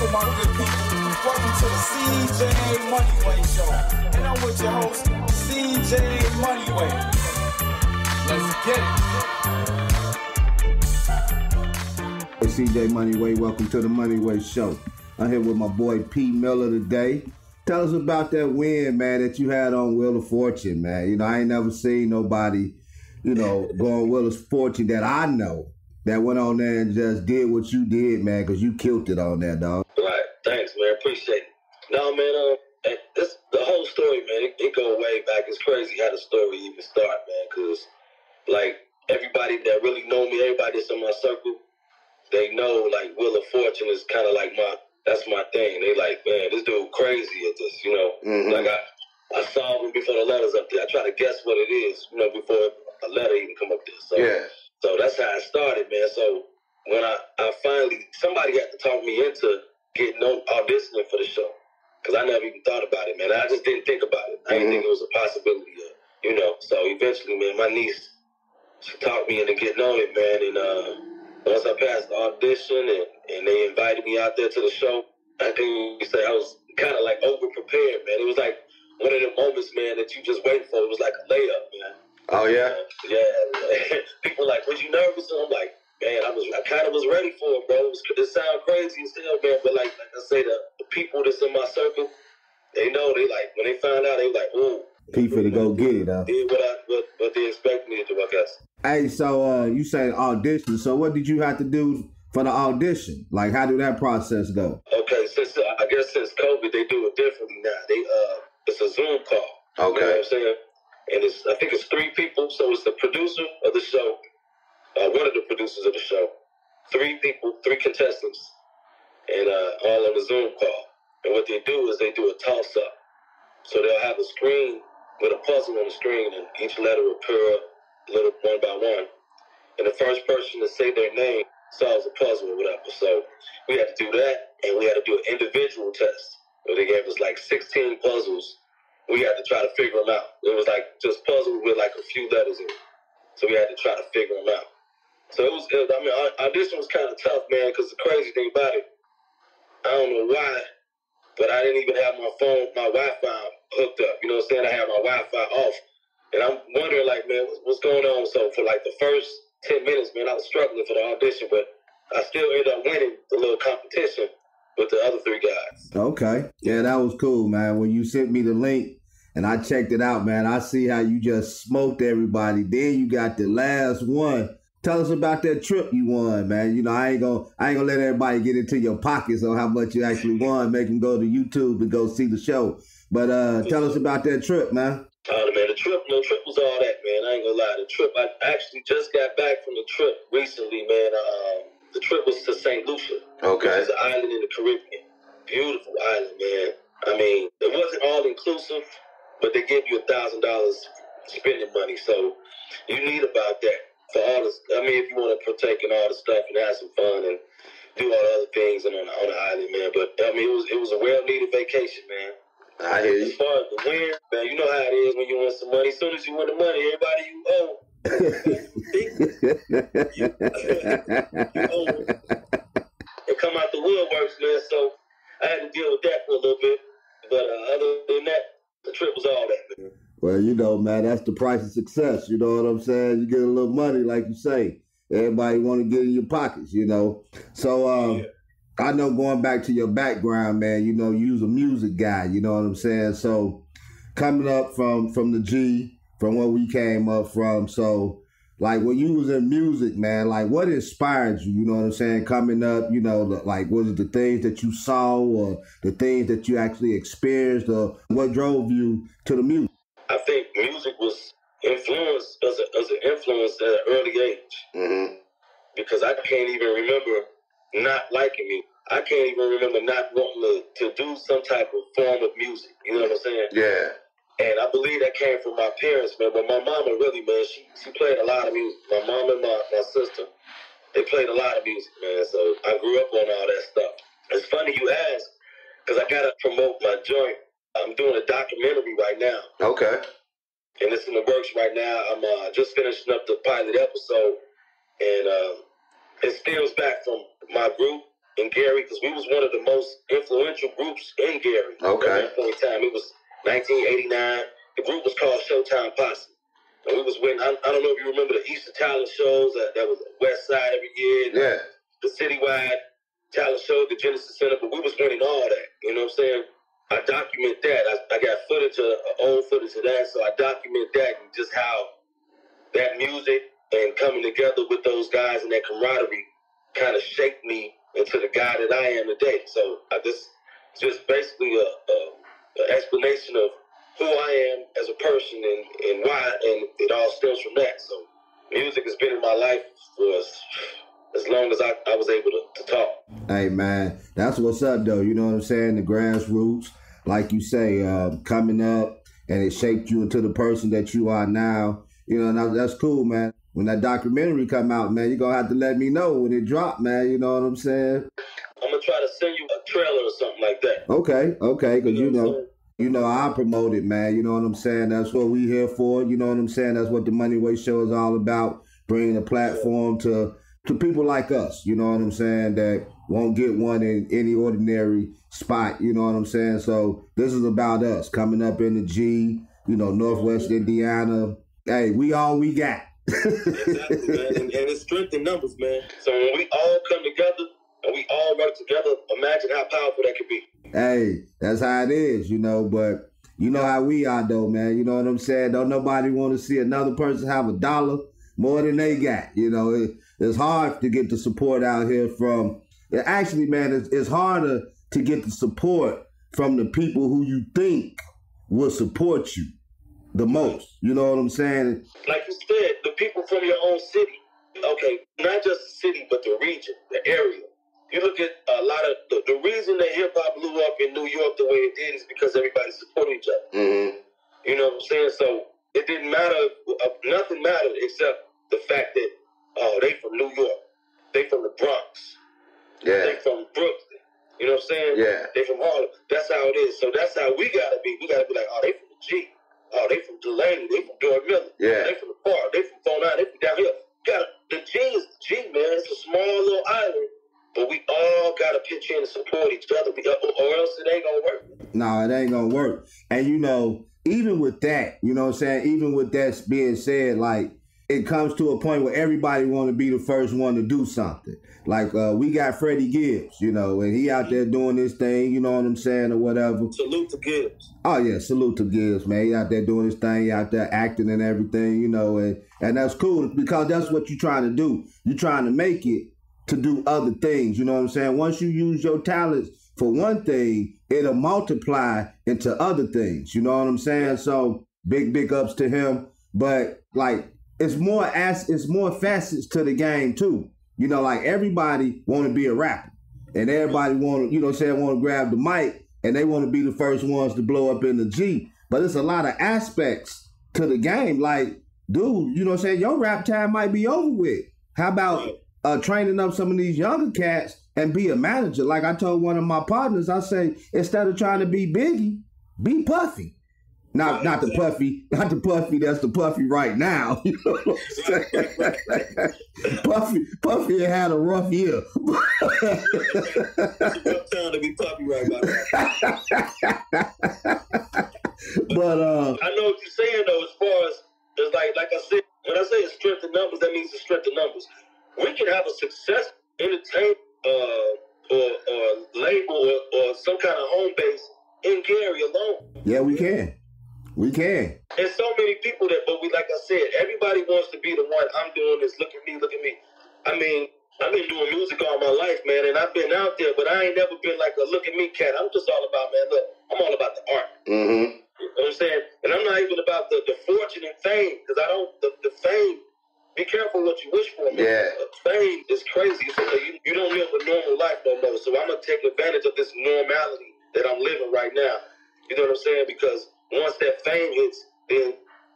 for my good people. Welcome to the CJ Moneyway Show. And I'm with your host, CJ Moneyway. Let's get it. Hey, CJ Moneyway, welcome to the Moneyway Show. I'm here with my boy P. Miller today. Tell us about that win, man, that you had on Wheel of Fortune, man. You know, I ain't never seen nobody, you know, go on Wheel of Fortune that I know that went on there and just did what you did, man, because you killed it on there, dog. Right. Thanks, man. Appreciate it. No, man, the whole story, man, it go way back. It's crazy how the story even start, man, because, like, everybody that really know me, everybody that's in my circle, they know, like, Wheel of Fortune is kind of like that's my thing. They like, man, this dude crazy at this, you know. Mm-hmm. Like, I saw him before the letters up there. I try to guess what it is, you know, before a letter even come up there. So, yeah. So that's how it started, man. So when I finally, somebody had to talk me into getting on auditioning for the show, because I never even thought about it, man. I just didn't think about it. I didn't think it was a possibility, you know. So eventually, man, my niece, she talked me into getting on it, man. And once I passed the audition and they invited me out there to the show, I think you say I was kind of like over-prepared, man. It was like one of the moments, man, that you just wait for. It was like a layup, man. Oh, yeah? Yeah. People like, was you nervous? And I'm like, man, I kind of was ready for it, bro. It sounds crazy still, man, but like I say, the people that's in my circle, they know. They like, when they find out, they like, ooh. People to go get it, huh? Did what they expect me to do, I guess. Hey, so you say audition. So what did you have to do for the audition? Like, how did that process go? Okay, since COVID, they do it differently now. It's a Zoom call. Okay. You know what I'm saying? And I think it's 3 people. So it's the producer of the show, one of the producers of the show, 3 people, 3 contestants, and all on the Zoom call. And what they do is they do a toss-up. So they'll have a screen with a puzzle on the screen, and each letter will appear little one by one. And the first person to say their name solves a puzzle or whatever. So we had to do that, and we had to do an individual test where they gave us like 16 puzzles. We had to try to figure them out. It was like just puzzles with like a few letters in it. So we had to try to figure them out. So audition was kind of tough, man, because the crazy thing about it, I don't know why, but I didn't even have my Wi-Fi hooked up. You know what I'm saying? I had my Wi-Fi off. And I'm wondering, like, man, what's going on? So for like the first 10 minutes, man, I was struggling for the audition, but I still ended up winning the little competition with the other 3 guys. Okay. Yeah, that was cool, man. When you sent me the link and I checked it out, man, I see how you just smoked everybody. Then you got the last one. Tell us about that trip you won, man. You know, I ain't gonna let everybody get into your pockets on how much you actually won. Make them go to YouTube and go see the show. But tell us about that trip, man. Oh, man, the trip was all that, man. I ain't gonna lie. The trip, I actually just got back from the trip recently, man. The trip was to St. Lucia. Okay. Which is an island in the Caribbean. Beautiful island, man. I mean, it wasn't all inclusive, but they give you $1,000 spending money. So you need about that for all this. I mean, if you want to partake in all the stuff and have some fun and do all the other things on the island, man. But I mean, it was a well-needed vacation, man. I hear you. As far as the win, man, you know how it is when you win some money. As soon as you win the money, everybody you owe. you owe. It come out the woodworks, man. So I had to deal with that for a little bit. But other than that, the trip was all that, man. Well, you know, man, that's the price of success. You know what I'm saying? You get a little money, like you say. Everybody want to get in your pockets, you know. So, yeah. I know going back to your background, man, you know, you was a music guy, you know what I'm saying? So coming up from the G, from where we came up from, so like when you was in music, man, like what inspired you, you know what I'm saying, coming up, you know, like was it the things that you saw or the things that you actually experienced or what drove you to the music? I think music was influenced as an influence at an early age, because I can't even remember not liking me. I can't even remember not wanting to do some type of form of music. You know what I'm saying? Yeah. And I believe that came from my parents, man. But my mama really, man, she played a lot of music. My mom and my sister, they played a lot of music, man. So I grew up on all that stuff. It's funny you ask, because I got to promote my joint. I'm doing a documentary right now. Okay. And it's in the works right now. I'm just finishing up the pilot episode. And it stems back from my group in Gary because we was one of the most influential groups in Gary. Okay. At that point in time, it was 1989. The group was called Showtime Posse. And we was winning. I don't know if you remember the Easter talent shows that was West Side every year. Yeah. The citywide talent show, the Genesis Center, but we was winning all that. You know what I'm saying? I document that. I got footage, old footage of that, so I document that and just how that music and coming together with those guys and that camaraderie kind of shaped me into the guy that I am today. So this is just basically an explanation of who I am as a person and why, and it all stems from that. So music has been in my life for as long as I was able to talk. Hey, man, that's what's up, though. You know what I'm saying? The grassroots, like you say, coming up, and it shaped you into the person that you are now. You know, that's cool, man. When that documentary come out, man, you're going to have to let me know when it drop, man. You know what I'm saying? I'm going to try to send you a trailer or something like that. Okay, because you know, I promote it, man. You know what I'm saying? That's what we here for. You know what I'm saying? That's what the Money Way Show is all about, bringing a platform to people like us, you know what I'm saying, that won't get one in any ordinary spot, you know what I'm saying? So this is about us coming up in the G, you know, Northwest Indiana. Hey, we all we got. Exactly, man. And it's strength in numbers, man. So when we all come together and we all work together, imagine how powerful that could be. Hey, that's how it is, you know, but you know how we are, though, man. You know what I'm saying? Don't nobody want to see another person have $1 more than they got, you know. It's hard to get the support out here from, actually, man, it's harder to get the support from the people who you think will support you the most. You know what I'm saying? Like you said, the people from your own city. Okay, not just the city, but the region, the area. You look at a lot of, the reason that hip-hop blew up in New York the way it did is because everybody supported each other. Mm-hmm. You know what I'm saying? So it didn't matter, nothing mattered except the fact that, oh, they from New York. They from the Bronx. Yeah. They from Brooklyn. You know what I'm saying? Yeah. They from Harlem. That's how it is. So that's how we gotta be. We gotta be like, oh, they from the G. Oh, they from Delaney. They from Door Miller. Yeah. They from the Park. They from 49. They from down here. The G is the G, man. It's a small little island, but we all gotta pitch in and support each other, or else it ain't gonna work. No, it ain't gonna work. And you know, even with that, you know what I'm saying? Even with that being said, like, it comes to a point where everybody want to be the first one to do something. Like, we got Freddie Gibbs, you know, and he out there doing his thing, you know what I'm saying, or whatever. Salute to Gibbs. Oh, yeah, salute to Gibbs, man. He out there doing his thing, he out there acting and everything, you know, and that's cool because that's what you're trying to do. You're trying to make it to do other things, you know what I'm saying? Once you use your talents for one thing, it'll multiply into other things, you know what I'm saying? So, big ups to him. But, like, it's more facets to the game too. You know, like everybody want to be a rapper, and everybody want to, you know, want to grab the mic, and they want to be the first ones to blow up in the G. But it's a lot of aspects to the game. Like, dude, you know, your rap time might be over with. How about training up some of these younger cats and be a manager? Like I told one of my partners, I say instead of trying to be Biggie, be Puffy. Not the Puffy, that's the Puffy right now. You know what I'm saying? Puffy had a rough year. It's a rough time to be Puffy right now. But I know what you're saying though, as far as it's like I said, when I say it's strength in numbers, that means it's strength in numbers. We can have a successful entertainment or label or some kind of home base in Gary alone. Yeah, we can. We can. There's so many people but like I said, everybody wants to be the one. I'm doing this. Look at me. I mean, I've been doing music all my life, man, and I've been out there, but I ain't never been like a look at me cat. I'm just all about, man, look, I'm all about the art. Mm-hmm. You know what I'm saying? And I'm not even about the fortune and fame, because I don't, the fame, be careful what you wish for, man. Yeah. Fame is crazy. So you don't live a normal life no more. So I'm going to take advantage of this normality that I'm living right now. You know what I'm saying? Because once that fame hits, then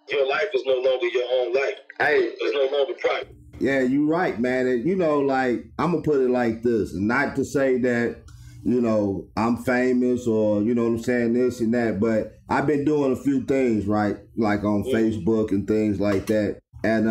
your life is no longer your own life. Hey, it's no longer private. Yeah, you're right, man. And, you know, like, I'm going to put it like this. Not to say that, you know, I'm famous or, you know what I'm saying, this and that. But I've been doing a few things, right? Like on Facebook and things like that. And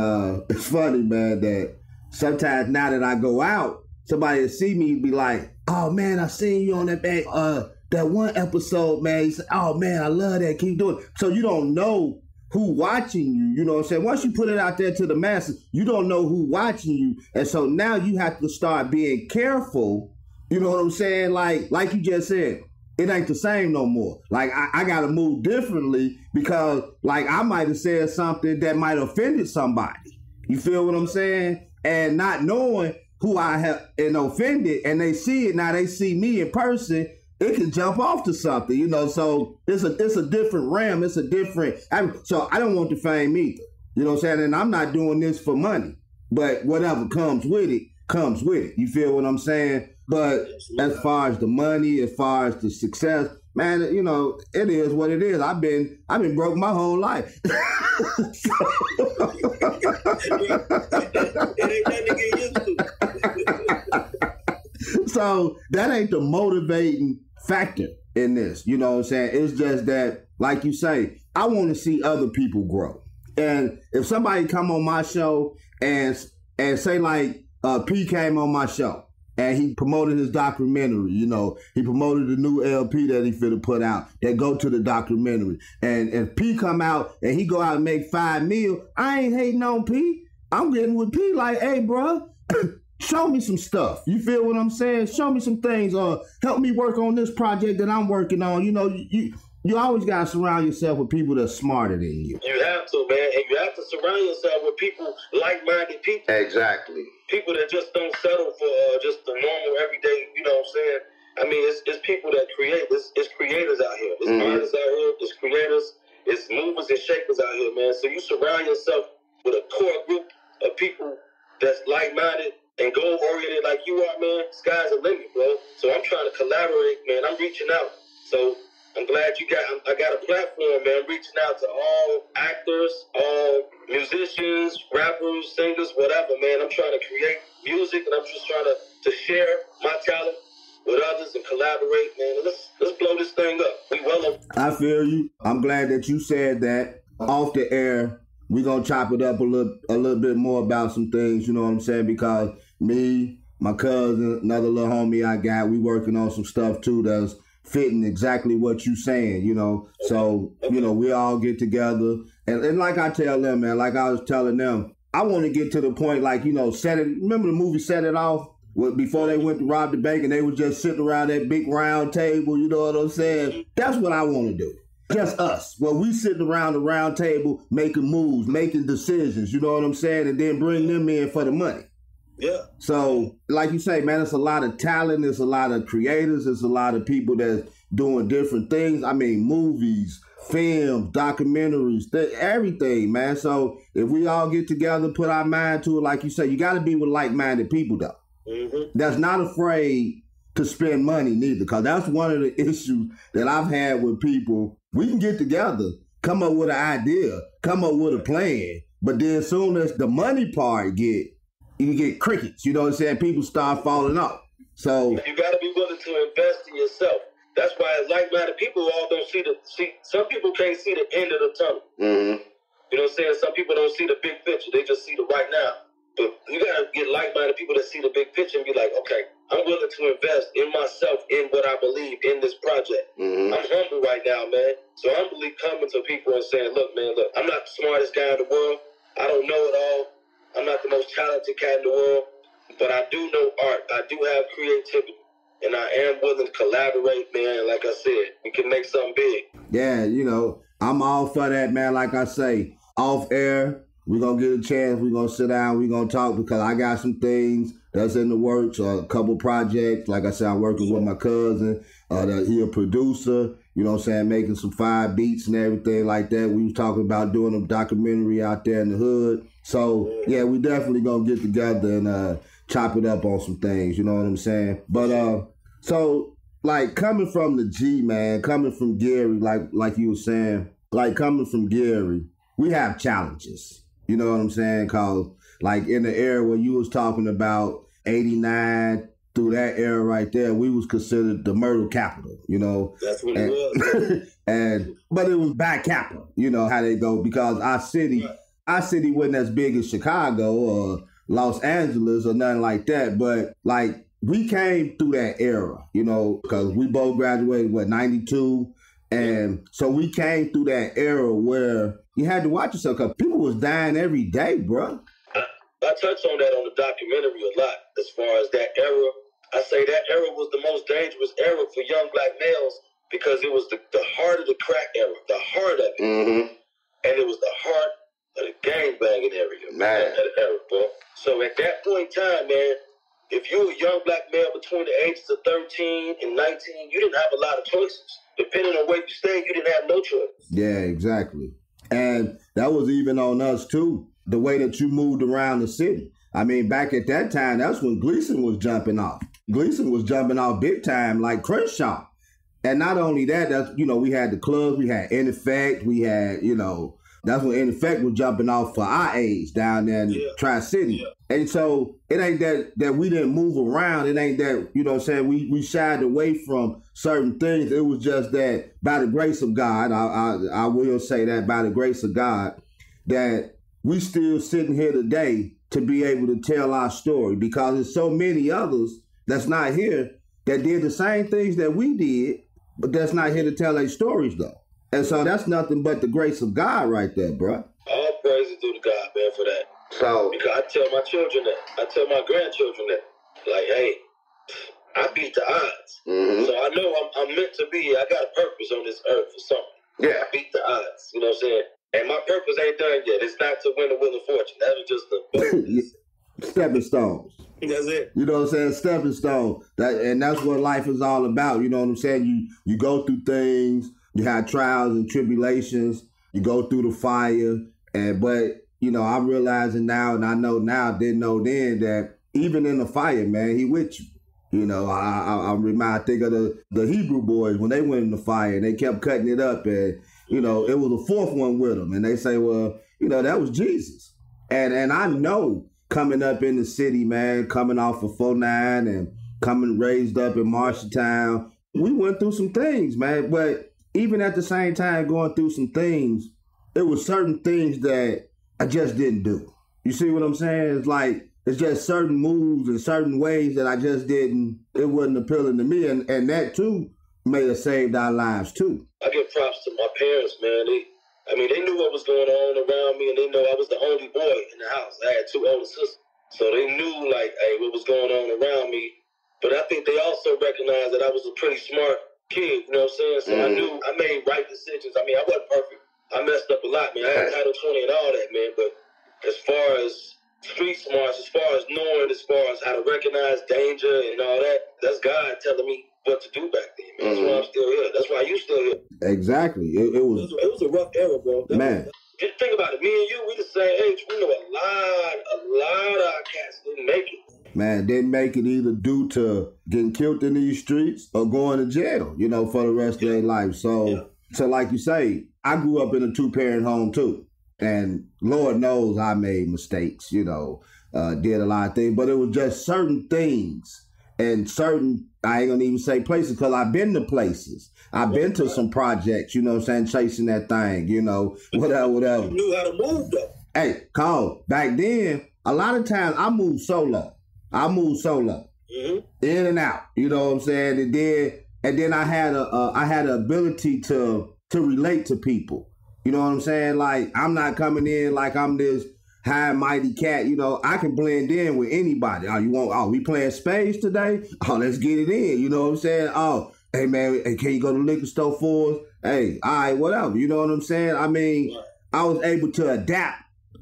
it's funny, man, that sometimes now that I go out, somebody will see me be like, oh man, I seen you on that one episode, man. He said, oh man, I love that. Keep doing it. So you don't know who watching you, you know what I'm saying? Once you put it out there to the masses, you don't know who watching you. And so now you have to start being careful, you know what I'm saying? Like you just said, it ain't the same no more. Like I gotta move differently because like I might have said something that might have offended somebody. You feel what I'm saying? And not knowing who I have offended and they see it, now they see me in person, it can jump off to something, you know. So it's a different realm. It's a different. So I don't want the fame either. You know what I'm saying? And I'm not doing this for money. But whatever comes with it, comes with it. You feel what I'm saying? But as far as the money, as far as the success, man, you know, it is what it is. I've been broke my whole life. It ain't nothing to get used to. So that ain't the motivating factor in this. You know what I'm saying? It's just that, like you say, I want to see other people grow. And if somebody come on my show and say like P came on my show and he promoted his documentary, you know, he promoted the new LP that he finna put out that go to the documentary. And if P come out and he go out and make $5 million, I ain't hating on P. I'm getting with P like, hey, bro, show me some stuff. You feel what I'm saying? Show me some things or help me work on this project that I'm working on. You know, you always got to surround yourself with people that's smarter than you. You have to, man. And you have to surround yourself with people, like-minded people. Exactly. People that just don't settle for just the normal, everyday, you know what I'm saying? I mean, it's people that create. It's creators out here. It's artists out here. It's creators. It's movers and shakers out here, man. So you surround yourself with a core group of people that's like-minded and goal-oriented like you are, man. Sky's the limit, bro. So I'm trying to collaborate, man. I'm reaching out. So I'm glad I got a platform, man. I'm reaching out to all actors, all musicians, rappers, singers, whatever, man. I'm trying to create music, and I'm just trying to share my talent with others and collaborate, man. Let's blow this thing up. We well. I feel you. I'm glad that you said that. Off the air, we're going to chop it up a little bit more about some things, you know what I'm saying? Because me, my cousin, another little homie I got, we working on some stuff too that's fitting exactly what you saying, you know. So, you know, we all get together. And like I tell them, man, like I was telling them, I want to get to the point like, you know, remember the movie Set It Off? Before they went to rob the bank and they were just sitting around that big round table, you know what I'm saying? That's what I want to do. Just us. Well, we sitting around the round table making moves, making decisions, you know what I'm saying? And then bring them in for the money. Yeah. So, like you say, man, it's a lot of talent. There's a lot of creators. There's a lot of people that's doing different things. I mean, movies, films, documentaries, everything, man. So if we all get together, put our mind to it, like you say, you got to be with like-minded people, though. That's not afraid to spend money neither, because that's one of the issues that I've had with people. We can get together, come up with an idea, come up with a plan, but then as soon as the money part you get crickets, you know what I'm saying? People start falling off. So you got to be willing to invest in yourself. That's why like-minded people all don't see some people can't see the end of the tunnel. You know what I'm saying? Some people don't see the big picture. They just see the right now. But you got to get like-minded people that see the big picture and be like, okay, I'm willing to invest in myself, in what I believe, in this project. I'm humble right now, man. So I'm really coming to people and saying, look, man, I'm not the smartest guy in the world. I don't know it all. I'm not the most talented cat in the world. But I do know art. I do have creativity. And I am willing to collaborate, man. Like I said, we can make something big. Yeah, you know, I'm all for that, man. Like I say, off air, we're going to get a chance. We're going to sit down. We're going to talk because I got some things that's in the works, a couple projects. Like I said, I'm working with my cousin. He a producer, you know what I'm saying, making some fire beats and everything like that. We was talking about doing a documentary out there in the hood. So, yeah, we definitely going to get together and chop it up on some things, you know what I'm saying? But, so, like, coming from the G, man, coming from Gary, like you were saying, like, coming from Gary, we have challenges. You know what I'm saying? Because, like, in the era where you was talking about 89, through that era right there, we was considered the murder capital, you know? That's what it was. But it was bad capital, you know, how they go, because our city wasn't as big as Chicago Los Angeles or nothing like that, but like we came through that era, you know, because we both graduated, 92? And so we came through that era where you had to watch yourself because people was dying every day, bro. I touch on that on the documentary a lot as far as that era. I say that era was the most dangerous era for young black males because it was the heart of the crack era, the heart of it. Mm-hmm. And it was the heart of the gang-banging area, man. Era, bro. So at that point in time, man, if you were a young black male between the ages of 13 and 19, you didn't have a lot of choices. Depending on where you stayed, you didn't have no choice. Yeah, exactly. And that was even on us, too, the way that you moved around the city. I mean, back at that time, that's when Gleason was jumping off. Gleason was jumping off big time like Crenshaw. And not only that, that's, you know, we had the clubs, we had In Effect, we had, you know, that's when In Effect was jumping off for our age down there in Tri-City. Yeah. And so it ain't that we didn't move around. It ain't that, you know what I'm saying, we shied away from certain things. It was just that by the grace of God, I will say that by the grace of God, that we still sitting here today to be able to tell our story because there's so many others that's not here that did the same things that we did, but that's not here to tell their stories though. And so that's nothing but the grace of God right there, bro. All praises to God, man, for that. So, because I tell my children that. I tell my grandchildren that. Like, hey, I beat the odds. Mm-hmm. So I know I'm meant to be here. I got a purpose on this earth for something. Yeah. I beat the odds. You know what I'm saying? And my purpose ain't done yet. It's not to win a Wheel of Fortune. That was just the stepping stones. That's it. You know what I'm saying? Stepping stone. And that's what life is all about. You know what I'm saying? You go through things. You have trials and tribulations. You go through the fire. But, you know, I'm realizing now, and I know now, didn't know then, that even in the fire, man, he with you. You know, I think of the Hebrew boys when they went in the fire and they kept cutting it up. And, you know, it was a fourth one with them. And they say, well, you know, that was Jesus. And I know coming up in the city, man, coming off of 49 and coming raised up in Marshalltown, we went through some things, man. But even at the same time going through some things, it was certain things that I just didn't do. You see what I'm saying? It's like, it's just certain moves and certain ways that I just didn't, it wasn't appealing to me. And that too may have saved our lives too. I give props to my parents, man. They knew what was going on around me and they know I was the only boy in the house. I had two older sisters. So they knew like, hey, what was going on around me. But I think they also recognized that I was a pretty smart kid, you know what I'm saying? So I knew I made right decisions. I mean, I wasn't perfect. I messed up a lot, man. I had Title 20 and all that, man. But as far as street smarts, as far as knowing, as far as how to recognize danger and all that, that's God telling me what to do back then, man. That's why I'm still here. That's why you still here. Exactly. It was a rough era, bro. Just think about it. Me and you, we the same age. We know a lot of our cats didn't make it. Man, didn't make it either due to getting killed in these streets or going to jail, you know, for the rest of their life. So like you say, I grew up in a two-parent home too. And Lord knows I made mistakes, you know, did a lot of things. But it was just certain things and certain, I ain't going to even say places because I've been to places. I've been to some projects, you know what I'm saying, chasing that thing, you know, whatever. You knew how to move though. Hey, Carl, back then, a lot of times I moved solo. Mm-hmm. In and out, you know what I'm saying? And then I had an ability to relate to people. You know what I'm saying? Like, I'm not coming in like I'm this high and mighty cat. You know, I can blend in with anybody. We playing spades today? Oh, let's get it in. You know what I'm saying? Oh, hey, man, hey, can you go to the liquor store for us? Hey, all right, whatever. You know what I'm saying? I mean, I was able to adapt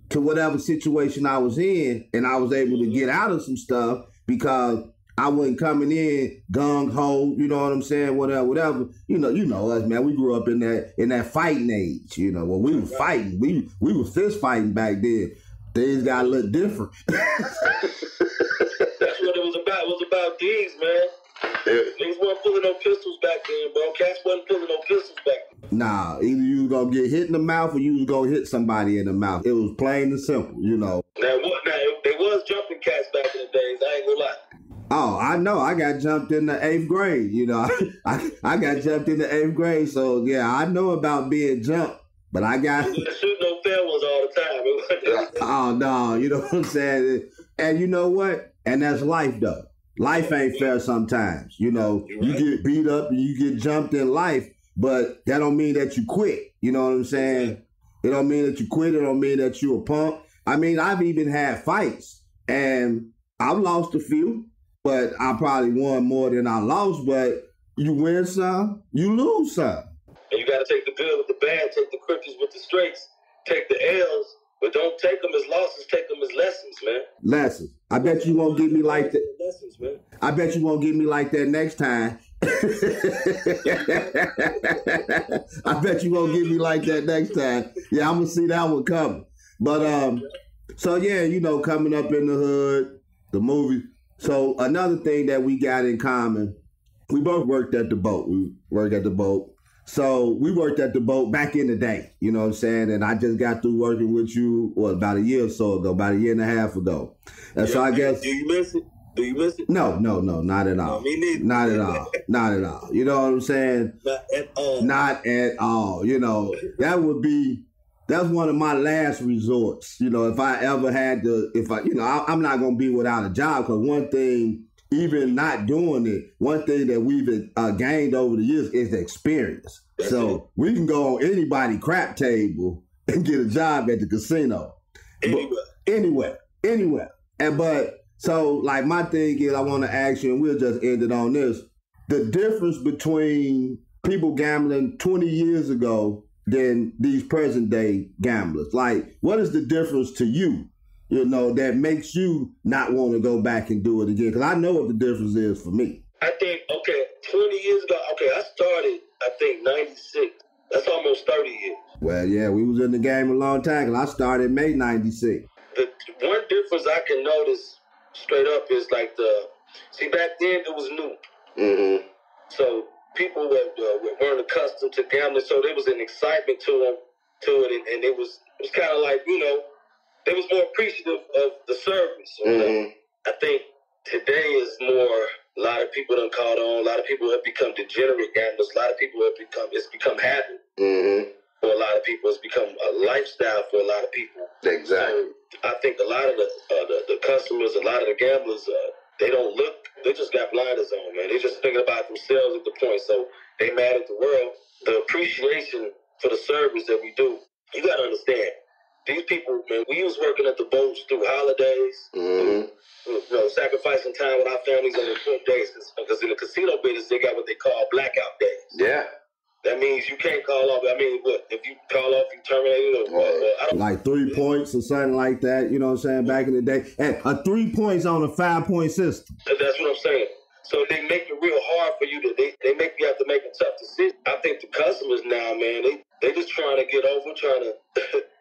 to whatever situation I was in, and I was able to get out of some stuff because I wasn't coming in gung-ho, you know what I'm saying, whatever. You know us, man. We grew up in that fighting age, you know. When we were fighting, we were fist fighting back then. Things got a little different. That's what it was about. It was about these, man. Niggas weren't pulling no pistols back then, bro. Cats wasn't pulling no pistols back then. Nah, either you was gonna get hit in the mouth or you was gonna hit somebody in the mouth. It was plain and simple, you know. Now, they was jumping cats back in the days. I ain't gonna lie. Oh, I know. I got jumped in the 8th grade, you know. I got jumped in the 8th grade, so yeah, I know about being jumped. But I got... Shoot no fair ones all the time. Oh, no, you know what I'm saying? And you know what? And that's life, though. Life ain't fair sometimes. You know, you get beat up and you get jumped in life, but that don't mean that you quit. You know what I'm saying? It don't mean that you quit. It don't mean that you a punk. I mean, I've even had fights, and I've lost a few, but I probably won more than I lost. But you win some, you lose some. And you got to take the good with the bad, take the crookeds with the straights, take the L's, but don't take them as losses, take them as lessons, man. Lessons. I bet you won't get me like that. Lessons, man. I bet you won't get me like that next time. I bet you won't get me like that next time. Yeah, I'm gonna see that one coming. But so yeah, you know, coming up in the hood, the movie. So another thing that we got in common, we both worked at the boat. We worked at the boat. So we worked at the boat back in the day, you know what I'm saying? And I just got through working with you, about a year or so ago, about a year and a half ago. And so I guess... Do you miss it? Do you miss it? No, not at all. No, me neither. Not at all. Not at all. You know what I'm saying? Not at all. Not at all. You know, that's one of my last resorts. You know, if I ever had to, I'm not going to be without a job, because one thing, even not doing it, one thing that we've gained over the years is the experience. So we can go on anybody's crap table and get a job at the casino. Anywhere. So like my thing is, I want to ask you, and we'll just end it on this, the difference between people gambling 20 years ago than these present day gamblers. Like, what is the difference to you? You know, that makes you not want to go back and do it again? Because I know what the difference is for me. I think, 20 years ago, I started, 96. That's almost 30 years. Well, yeah, we was in the game a long time, because I started in May 96. The one difference I can notice straight up is like back then it was new. Mm-hmm. So people weren't accustomed to gambling, so there was an excitement to it, and it was kind of like, you know, they was more appreciative of the service. Mm-hmm. I think today is more, a lot of people done caught on. A lot of people have become degenerate gamblers. A lot of people it's become habit. Mm-hmm. For a lot of people, it's become a lifestyle for a lot of people. Exactly. So I think a lot of the customers, a lot of the gamblers, they don't look. They just got blinders on, man. They just thinking about themselves at the point. So they mad at the world. The appreciation for the service that we do, you got to understand. These people, man, we was working at the boats through holidays, sacrificing time with our families on important days. Because in the casino business, they got what they call blackout days. Yeah. That means you can't call off. I mean, what? If you call off, you terminate it? Or like 3 points or something like that, you know what I'm saying, back in the day. And 3 points on a 5-point system. That's what I'm saying. So they make it real hard for you they make you have to make a tough decision. I think the customers now, man, they just trying to get over, trying to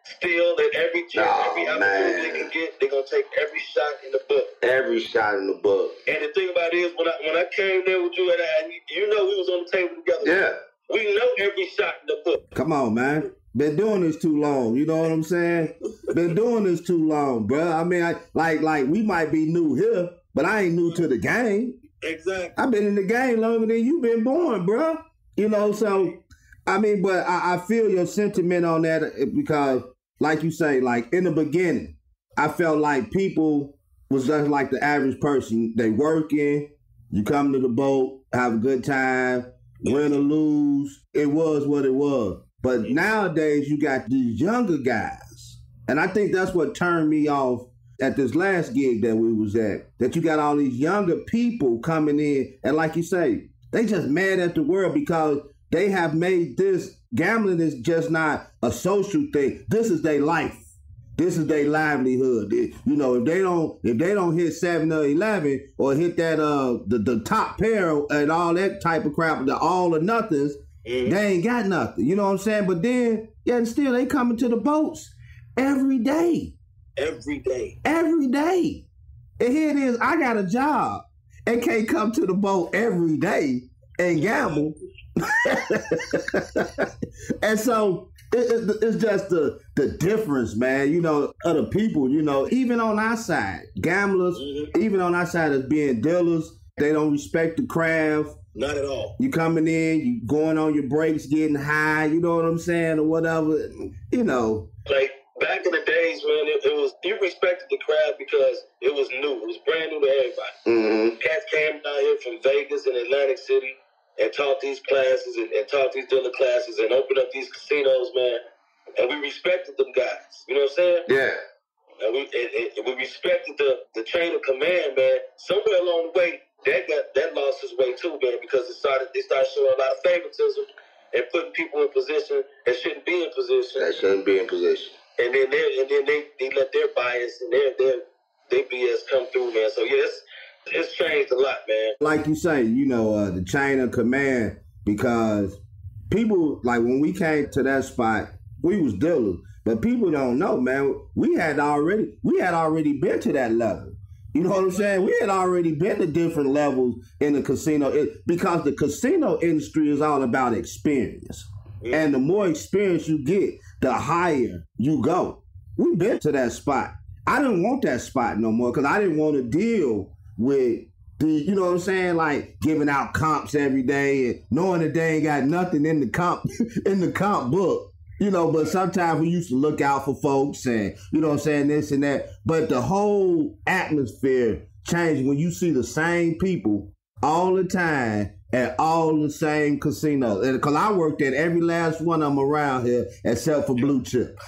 steal at every opportunity they can get. They're going to take every shot in the book. Every shot in the book. And the thing about it is, when I came there with you, and you know we was on the table together. Yeah. We know every shot in the book. Come on, man. Been doing this too long. You know what I'm saying? Been doing this too long, bro. I mean, like we might be new here, but I ain't new to the game. Exactly. I've been in the game longer than you've been born, bro. You know, so, I mean, but I feel your sentiment on that, because, like you say, like in the beginning, I felt like people was just like the average person. They working, you come to the boat, have a good time, win or lose. It was what it was. But nowadays, you got these younger guys. And I think that's what turned me off at this last gig that we was at, that you got all these younger people coming in, and like you say, they just mad at the world because they have made this, gambling is just not a social thing. This is their life. This is their livelihood. You know, if they don't hit 7 or 11 or hit that the top pair and all that type of crap, the all or nothings, they ain't got nothing. You know what I'm saying? But then, yeah, still they coming to the boats every day. Every day. And here it is, I got a job and can't come to the boat every day and gamble. And so it's just the difference, man. You know, other people, you know, even on our side, gamblers, even on our side as being dealers, they don't respect the craft. Not at all. You coming in, you going on your breaks, getting high, you know what I'm saying, or whatever, you know. Like, back in the day, days, man, it was, you respected the crowd because it was new. It was brand new to everybody. Mm-hmm. Cats came down here from Vegas and Atlantic City and taught these classes and taught these dealer classes and opened up these casinos, man. And we respected them guys. You know what I'm saying? Yeah. And we respected the chain of command, man. Somewhere along the way, that lost its way too, man, because they started showing a lot of favoritism and putting people in position that shouldn't be in position. That shouldn't be in position. And then they let their bias and their BS come through, man. So yeah, it's changed a lot, man. Like you say, the chain of command, because people, like when we came to that spot, we was dealers, but people don't know, man. We had already been to that level. You know what I'm saying? We had already been to different levels in the casino, because the casino industry is all about experience. Yeah. And the more experience you get, the higher you go. We've been to that spot. I didn't want that spot no more because I didn't want to deal with you know what I'm saying? Like giving out comps every day and knowing that they ain't got nothing in the comp book. But sometimes we used to look out for folks and, you know what I'm saying, this and that. But the whole atmosphere changed when you see the same people all the time at all the same casinos. Because I worked at every last one of them around here except for Blue Chip.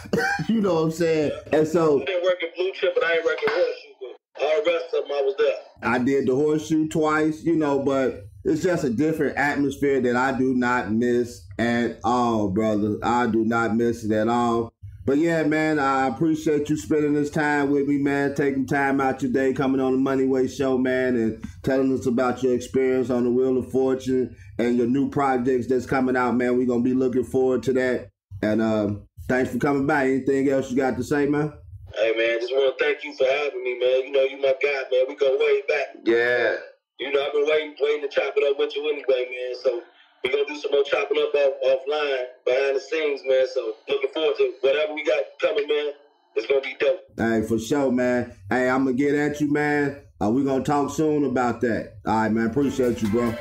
You know what I'm saying? And so I didn't work at Blue Chip, but I ain't working Horseshoe. But all the rest of them, I was there. I did the Horseshoe twice, but it's just a different atmosphere that I do not miss at all, brother. I do not miss it at all. But yeah, man, I appreciate you spending this time with me, man, taking time out your day, coming on the Money Way Show, man, and telling us about your experience on the Wheel of Fortune and your new projects that's coming out, man. We're going to be looking forward to that. And thanks for coming by. Anything else you got to say, man? Hey, man, just want to thank you for having me, man. You my guy, man. We go way back. Yeah. I've been waiting to chop it up with you anyway, man. So we're going to do some more chopping up offline, behind the scenes, man. So looking forward to whatever we got coming, man. It's going to be dope. Hey, for sure, man. Hey, I'm going to get at you, man. We're going to talk soon about that. All right, man. Appreciate you, bro.